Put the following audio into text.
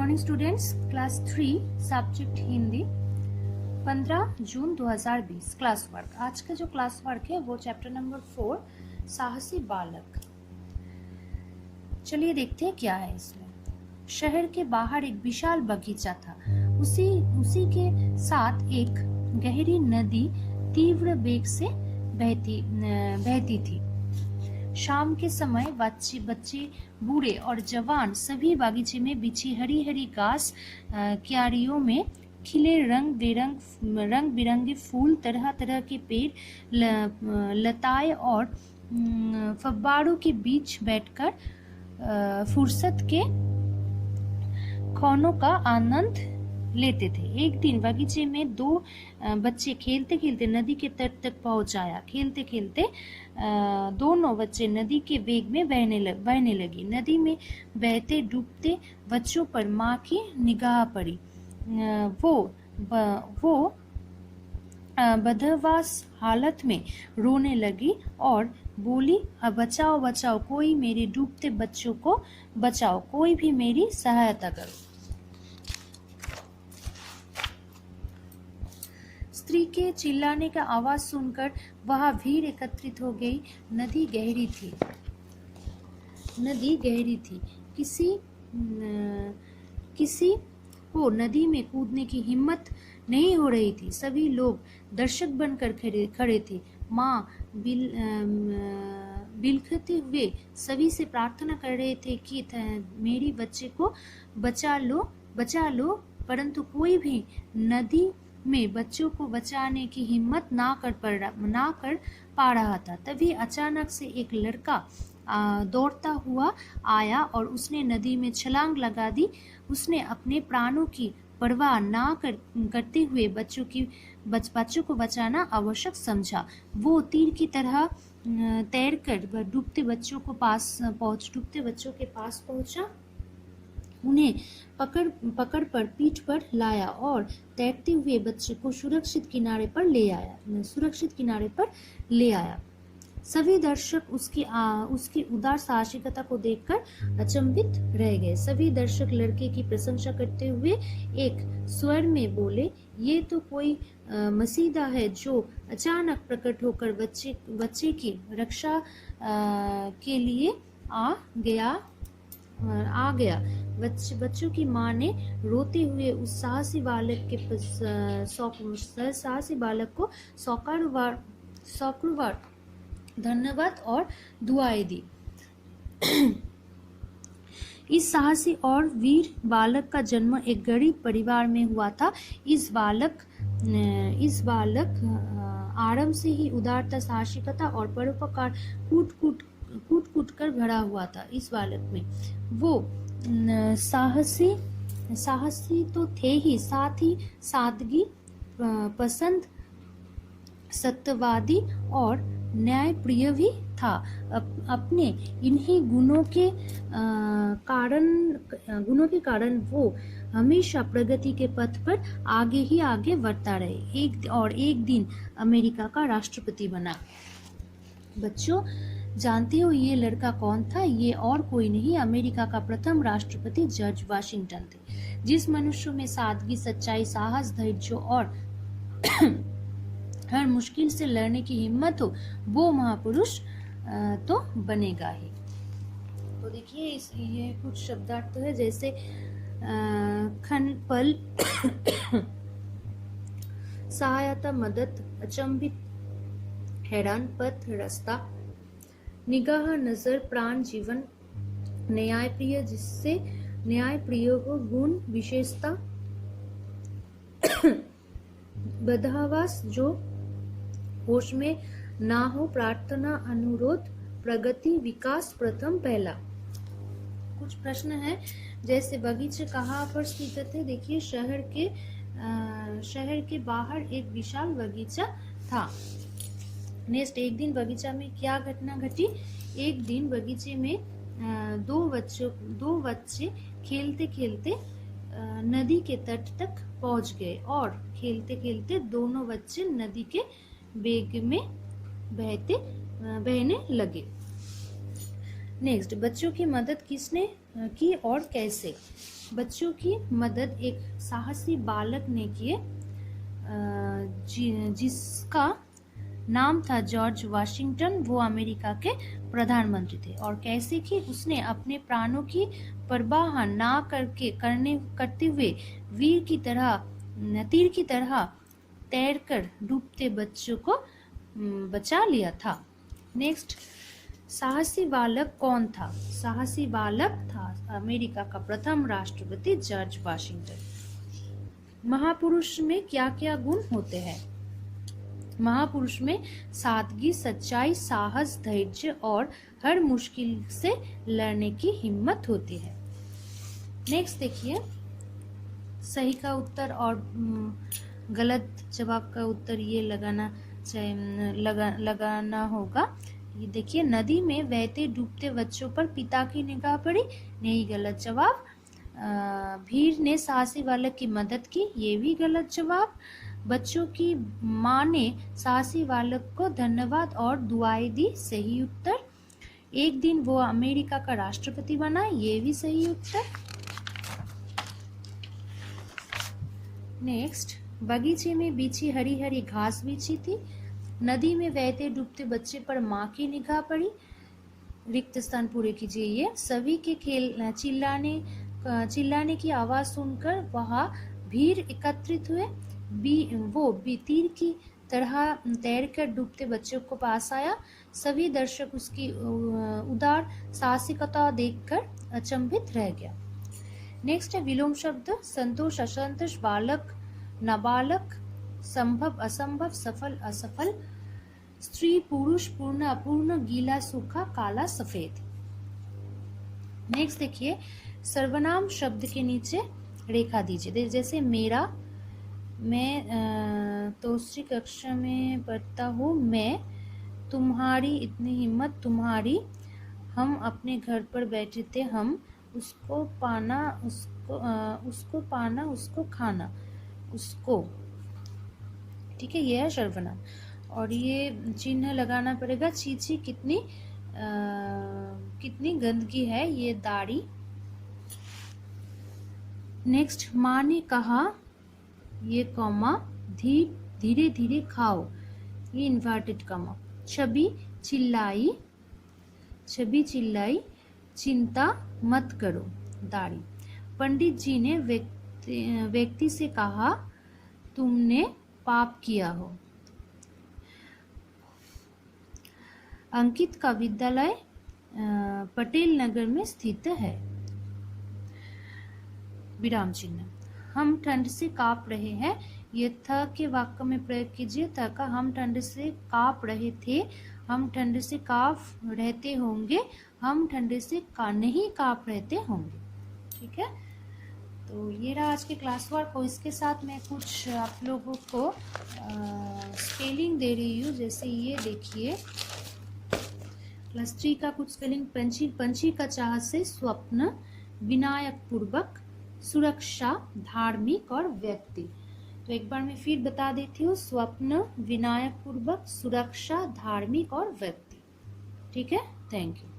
Morning students, class 3 subject Hindi 15 जून 2020 class work. आज का जो क्लास वर्क है वो चैप्टर नंबर 4 साहसी बालक। चलिए देखते हैं क्या है इसमें। शहर के बाहर एक विशाल बगीचा था। उसी के साथ एक गहरी नदी तीव्र वेग से बहती थी। शाम के समय बच्चे बूढ़े और जवान सभी बागीचे में बिछी हरी हरी घास, क्यारियों में खिले रंग बिरंगे फूल, तरह तरह के पेड़, लताएं और फव्वारों के बीच बैठकर फुर्सत के क्षणों का आनंद लेते थे। एक दिन बगीचे में दो बच्चे खेलते खेलते नदी के तट तक पहुंचाया। खेलते खेलते दोनों बच्चे नदी के वेग में बहने लगी। नदी में बहते डूबते बच्चों पर माँ की निगाह पड़ी। वो बदहवास हालत में रोने लगी और बोली, बचाओ बचाओ, कोई मेरे डूबते बच्चों को बचाओ, कोई भी मेरी सहायता करो। स्त्री के चिल्लाने का आवाज सुनकर वहां भीड़ एकत्रित हो गई। नदी गहरी थी। किसी को नदी में कूदने की हिम्मत नहीं हो रही थी। सभी लोग दर्शक बनकर खड़े थे। माँ बिलखते हुए सभी से प्रार्थना कर रहे थे कि मेरी बच्चे को बचा लो, परंतु कोई भी नदी में बच्चों को बचाने की हिम्मत ना कर पा रहा था। तभी अचानक से एक लड़का दौड़ता हुआ आया और उसने नदी में छलांग लगा दी। उसने अपने प्राणों की परवाह ना करते हुए बच्चों को बचाना आवश्यक समझा। वो तीर की तरह तैरकर डूबते बच्चों के पास पहुंचा। उन्हें पकड़ पर पीठ पर लाया और तैरते हुए बच्चे को सुरक्षित किनारे पर ले आया। सभी दर्शक उसकी उदार साहसिकता को देखकर अचंभित रह गए। सभी दर्शक लड़के की प्रशंसा करते हुए एक स्वर में बोले, ये तो कोई मसीहा है जो अचानक प्रकट होकर बच्चे की रक्षा के लिए आ गया। बच्चों की माँ ने रोते हुए उस साहसी बालक को सौकड़ों बार धन्यवाद और दुआएं दी। इस साहसी और वीर बालक का जन्म एक गरीब परिवार में हुआ था। इस बालक आरंभ से ही उदारता, साहसिकता और परोपकार कूट कर भरा हुआ था। इस बालक में वो साहसी तो थे ही, साथ ही सादगी पसंद, सत्यवादी और न्यायप्रिय भी था। अपने इन्हीं गुणों के कारण वो हमेशा प्रगति के पथ पर आगे बढ़ता रहे। एक दिन अमेरिका का राष्ट्रपति बना। बच्चों, जानते हो ये लड़का कौन था? ये और कोई नहीं, अमेरिका का प्रथम राष्ट्रपति जॉर्ज वाशिंगटन थे। जिस मनुष्य में सादगी, सच्चाई, साहस, धैर्य और हर मुश्किल से लड़ने की हिम्मत हो, वो महापुरुष तो बनेगा ही। तो देखिए ये कुछ शब्दार्थ है, जैसे खन, पल, सहायता, मदद, अचंभित, हैरान, पथ, रास्ता, निगाह, नजर, प्राण, जीवन, न्यायप्रिय, जिससे न्यायप्रिय हो, गुण, विशेषता, बदहवास, जो होश में ना हो, प्रार्थना, अनुरोध, प्रगति, विकास, प्रथम, पहला। कुछ प्रश्न है, जैसे बगीचे कहाँ पर स्थित है? देखिए शहर के बाहर एक विशाल बगीचा था। नेक्स्ट, एक दिन बगीचा में क्या घटना घटी? एक दिन बगीचे में दो बच्चे खेलते खेलते नदी के तट तक पहुंच गए और खेलते खेलते दोनों बच्चे नदी के वेग में बहने लगे। नेक्स्ट, बच्चों की मदद किसने की और कैसे। बच्चों की मदद एक साहसी बालक ने किए जिसका नाम था जॉर्ज वाशिंगटन। वो अमेरिका के प्रधानमंत्री थे। और कैसे कि उसने अपने प्राणों की परवाह ना करते हुए तीर की तरह तैरकर डूबते बच्चों को बचा लिया था। नेक्स्ट, साहसी बालक कौन था? साहसी बालक था अमेरिका का प्रथम राष्ट्रपति जॉर्ज वाशिंगटन। महापुरुष में क्या क्या गुण होते हैं? महापुरुष में सादगी, सच्चाई, साहस, धैर्य और हर मुश्किल से लड़ने की हिम्मत होती है। नेक्स्ट देखिए, सही का उत्तर और गलत जवाब का उत्तर ये लगाना होगा। ये देखिए, नदी में बहते डूबते बच्चों पर पिता की निगाह पड़ी, नहीं, गलत जवाब। भीड़ ने साहसी बालक की मदद की, ये भी गलत जवाब। बच्चों की माँ ने साहसी बालक को धन्यवाद और दुआएं दी, सही उत्तर। एक दिन वो अमेरिका का राष्ट्रपति बना, ये भी सही उत्तर। नेक्स्ट, बगीचे में बिछी हरी हरी घास बिछी थी। नदी में बहते डूबते बच्चे पर माँ की निगाह पड़ी, रिक्त स्थान पूरे कीजिए। ये सभी के चिल्लाने की आवाज सुनकर वहां भीड़ एकत्रित हुए। वो तीर की तरह तैरकर डूबते बच्चों को पास आया। सभी दर्शक उसकी उदार साहसिकता देखकर अचंभित रह गया। नेक्स्ट है विलोम शब्द। संतोष, असंतोष, बालक, नाबालक, संभव, असंभव, सफल, असफल, स्त्री, पुरुष, पूर्ण, अपूर्ण, गीला, सूखा, काला, सफेद। नेक्स्ट देखिए, सर्वनाम शब्द के नीचे रेखा दीजिए। जैसे मेरा, मैं दूसरी कक्षा में पढ़ता हूँ, मैं, तुम्हारी, इतनी हिम्मत, तुम्हारी, हम अपने घर पर बैठे थे, हम, उसको पाना, उसको पाना, उसको खाना, उसको। ठीक है, ये है सर्वनाम। और ये चिन्ह लगाना पड़ेगा, चीची कितनी गंदगी है, ये दाढ़ी। नेक्स्ट, माँ ने कहा, ये कॉमा, धीरे धीरे खाओ, ये इन्वर्टेड कॉमा। छवि चिल्लाई, चिंता मत करो, दाढ़ी। पंडित जी ने व्यक्ति से कहा, तुमने पाप किया हो। अंकित का विद्यालय पटेल नगर में स्थित है, विराम चिन्ह। हम ठंड से कांप रहे हैं, ये था के वाक्य में प्रयोग कीजिए। था का हम ठंड से कांप रहे थे, हम ठंड से कांप रहते होंगे, हम ठंड से नहीं कांप रहते होंगे। ठीक है, तो ये रहा आज के क्लास वर्क। और इसके साथ मैं कुछ आप लोगों को स्पेलिंग दे रही हूँ। जैसे ये देखिए, क्लास 3 का कुछ स्पेलिंग। पंछी का चाह से स्वप्न, विनायक पूर्वक, सुरक्षा, धार्मिक और व्यक्ति। तो एक बार मैं फिर बता देती हूँ, स्वप्न, विनायक पूर्वक, सुरक्षा, धार्मिक और व्यक्ति। ठीक है, थैंक यू।